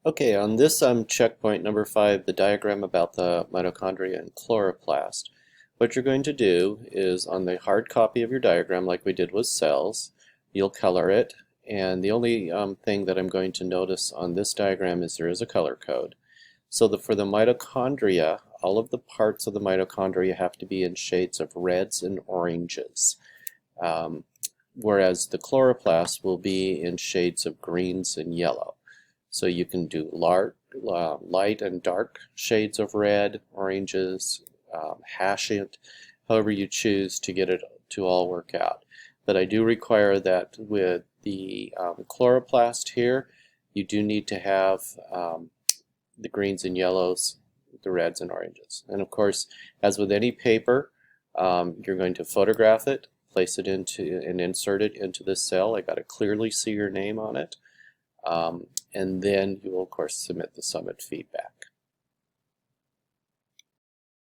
Okay, on this checkpoint number 5, the diagram about the mitochondria and chloroplast, what you're going to do is on the hard copy of your diagram, like we did with cells, you'll color it, and the only thing that I'm going to notice on this diagram is there is a color code. So for the mitochondria, all of the parts of the mitochondria have to be in shades of reds and oranges, um, whereas the chloroplast will be in shades of greens and yellow. So you can do light and dark shades of red, oranges, hash it, however you choose to get it to all work out. But I do require that with the chloroplast here, you do need to have the greens and yellows, the reds and oranges. And of course, as with any paper, you're going to photograph it, place it into and insert it into this cell. I got to clearly see your name on it. And then you will, of course, submit the summit feedback.